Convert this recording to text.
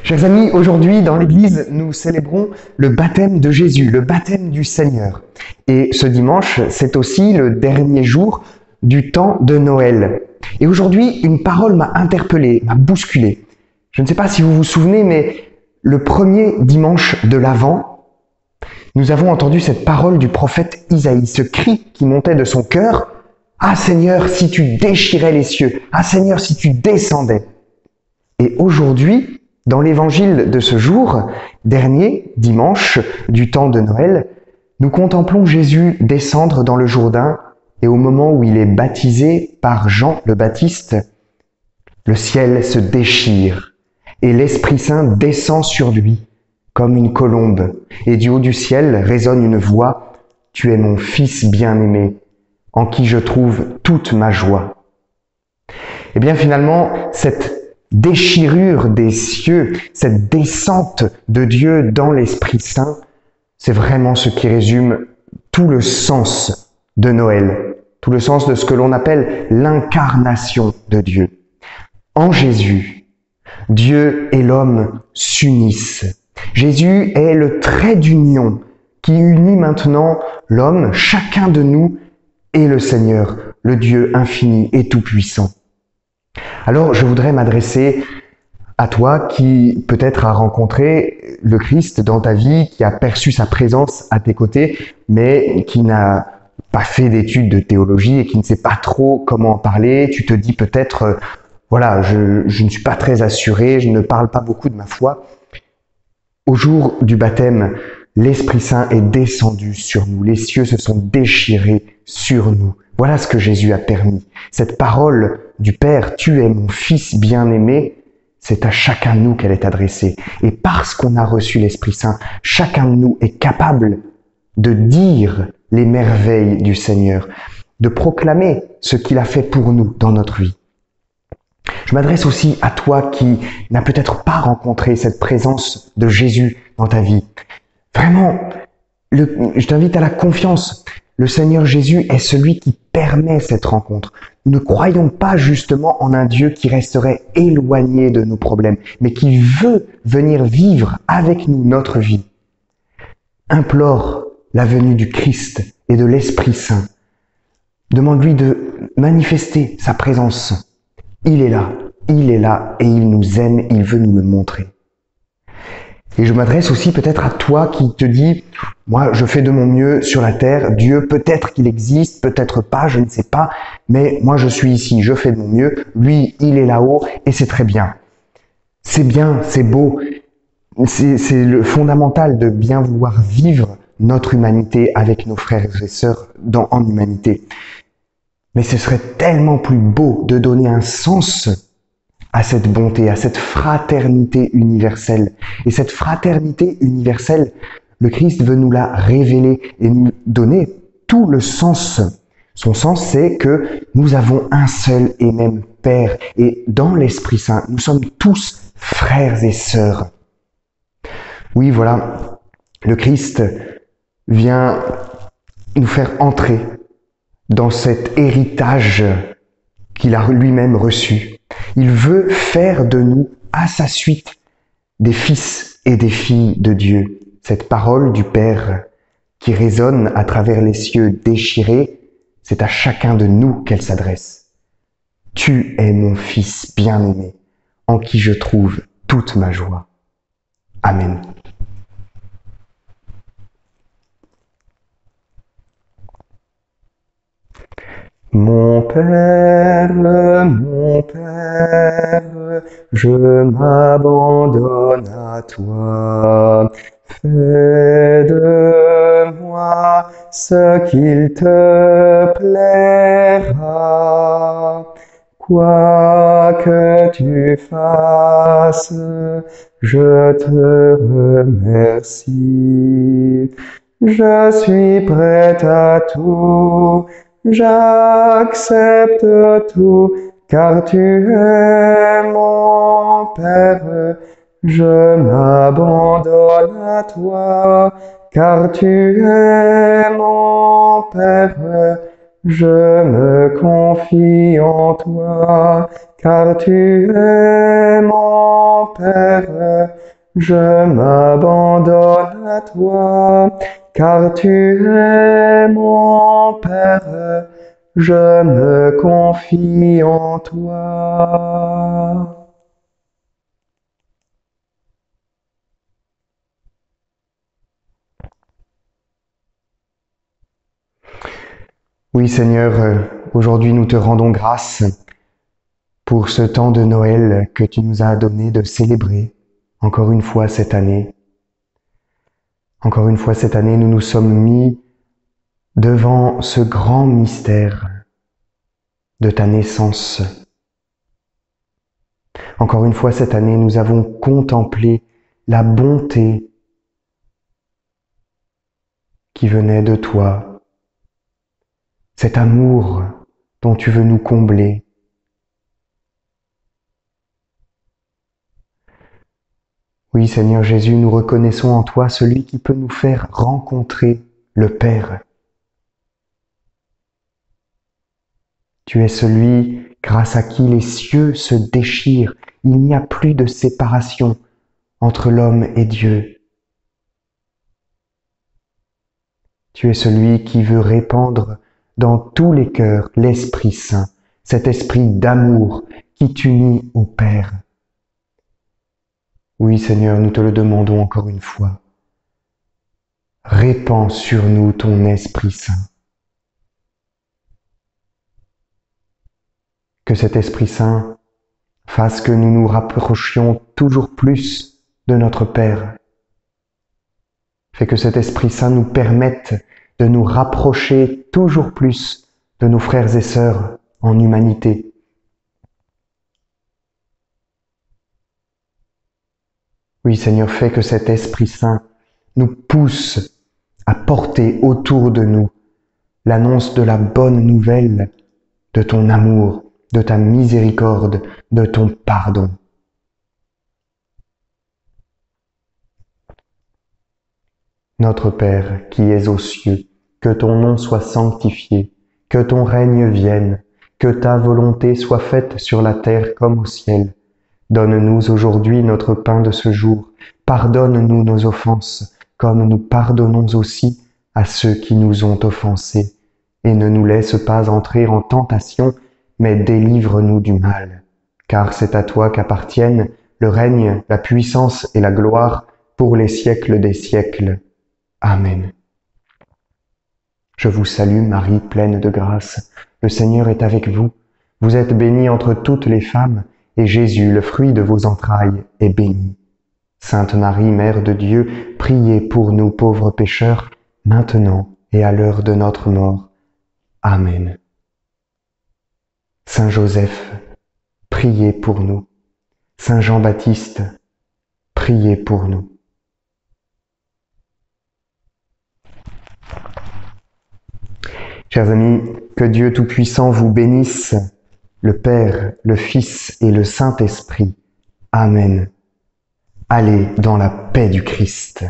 Chers amis, aujourd'hui dans l'Église, nous célébrons le baptême de Jésus, le baptême du Seigneur. Et ce dimanche, c'est aussi le dernier jour du temps de Noël. Et aujourd'hui, une parole m'a interpellé, m'a bousculé. Je ne sais pas si vous vous souvenez, mais le premier dimanche de l'Avent, nous avons entendu cette parole du prophète Isaïe, ce cri qui montait de son cœur. « Ah Seigneur, si tu déchirais les cieux! Ah Seigneur, si tu descendais !» Et aujourd'hui, dans l'évangile de ce jour, dernier dimanche du temps de Noël, nous contemplons Jésus descendre dans le Jourdain et au moment où il est baptisé par Jean le Baptiste, le ciel se déchire et l'Esprit Saint descend sur lui comme une colombe et du haut du ciel résonne une voix « Tu es mon Fils bien-aimé, en qui je trouve toute ma joie. » Eh bien finalement, cette déchirure des cieux, cette descente de Dieu dans l'Esprit Saint, c'est vraiment ce qui résume tout le sens de Noël, tout le sens de ce que l'on appelle l'incarnation de Dieu. En Jésus, Dieu et l'homme s'unissent. Jésus est le trait d'union qui unit maintenant l'homme, chacun de nous, et le Seigneur, le Dieu infini et tout-puissant. Alors, je voudrais m'adresser à toi qui peut-être a rencontré le Christ dans ta vie, qui a perçu sa présence à tes côtés, mais qui n'a pas fait d'études de théologie et qui ne sait pas trop comment en parler. Tu te dis peut-être, voilà, je ne suis pas très assuré, je ne parle pas beaucoup de ma foi. Au jour du baptême, l'Esprit Saint est descendu sur nous, les cieux se sont déchirés sur nous. Voilà ce que Jésus a permis. Cette parole du Père, « Tu es mon Fils bien-aimé », c'est à chacun de nous qu'elle est adressée. Et parce qu'on a reçu l'Esprit Saint, chacun de nous est capable de dire les merveilles du Seigneur, de proclamer ce qu'il a fait pour nous dans notre vie. Je m'adresse aussi à toi qui n'as peut-être pas rencontré cette présence de Jésus dans ta vie. Vraiment, je t'invite à la confiance. Le Seigneur Jésus est celui qui permet cette rencontre. Nous ne croyons pas justement en un Dieu qui resterait éloigné de nos problèmes, mais qui veut venir vivre avec nous notre vie. Implore la venue du Christ et de l'Esprit Saint. Demande-lui de manifester sa présence. Il est là et il nous aime, il veut nous le montrer. Et je m'adresse aussi peut-être à toi qui te dis, moi je fais de mon mieux sur la terre, Dieu peut-être qu'il existe, peut-être pas, je ne sais pas, mais moi je suis ici, je fais de mon mieux, lui il est là-haut et c'est très bien. C'est bien, c'est beau, c'est le fondamental de bien vouloir vivre notre humanité avec nos frères et sœurs en humanité. Mais ce serait tellement plus beau de donner un sens à cette bonté, à cette fraternité universelle. Et cette fraternité universelle, le Christ veut nous la révéler et nous donner tout le sens. Son sens, c'est que nous avons un seul et même Père. Et dans l'Esprit Saint, nous sommes tous frères et sœurs. Oui, voilà, le Christ vient nous faire entrer dans cet héritage qu'il a lui-même reçu. Il veut faire de nous, à sa suite, des fils et des filles de Dieu. Cette parole du Père qui résonne à travers les cieux déchirés, c'est à chacun de nous qu'elle s'adresse. « Tu es mon Fils bien-aimé, en qui je trouve toute ma joie. » Amen. Mon Père, je m'abandonne à toi. Fais de moi ce qu'il te plaira. Quoi que tu fasses, je te remercie. Je suis prêt à tout. J'accepte tout, car tu es mon Père. Je m'abandonne à toi, car tu es mon Père. Je me confie en toi, car tu es mon Père, je m'abandonne à toi, car tu es mon Père, je me confie en toi. Oui Seigneur, aujourd'hui nous te rendons grâce pour ce temps de Noël que tu nous as donné de célébrer encore une fois cette année. Encore une fois cette année, nous nous sommes mis devant ce grand mystère de ta naissance. Encore une fois cette année, nous avons contemplé la bonté qui venait de toi, cet amour dont tu veux nous combler. Oui, Seigneur Jésus, nous reconnaissons en toi celui qui peut nous faire rencontrer le Père. Tu es celui grâce à qui les cieux se déchirent. Il n'y a plus de séparation entre l'homme et Dieu. Tu es celui qui veut répandre dans tous les cœurs l'Esprit Saint, cet esprit d'amour qui t'unit au Père. Oui, Seigneur, nous te le demandons encore une fois. Répands sur nous ton Esprit Saint. Que cet Esprit Saint fasse que nous nous rapprochions toujours plus de notre Père. Fais que cet Esprit Saint nous permette de nous rapprocher toujours plus de nos frères et sœurs en humanité. Oui, Seigneur, fais que cet Esprit Saint nous pousse à porter autour de nous l'annonce de la bonne nouvelle de ton amour, de ta miséricorde, de ton pardon. Notre Père qui es aux cieux, que ton nom soit sanctifié, que ton règne vienne, que ta volonté soit faite sur la terre comme au ciel. Donne-nous aujourd'hui notre pain de ce jour. Pardonne-nous nos offenses, comme nous pardonnons aussi à ceux qui nous ont offensés. Et ne nous laisse pas entrer en tentation, mais délivre-nous du mal. Car c'est à toi qu'appartiennent le règne, la puissance et la gloire pour les siècles des siècles. Amen. Je vous salue, Marie, pleine de grâce. Le Seigneur est avec vous. Vous êtes bénie entre toutes les femmes, et Jésus, le fruit de vos entrailles, est béni. Sainte Marie, Mère de Dieu, priez pour nous pauvres pécheurs, maintenant et à l'heure de notre mort. Amen. Saint Joseph, priez pour nous. Saint Jean-Baptiste, priez pour nous. Chers amis, que Dieu Tout-Puissant vous bénisse, le Père, le Fils et le Saint-Esprit. Amen. Allez dans la paix du Christ.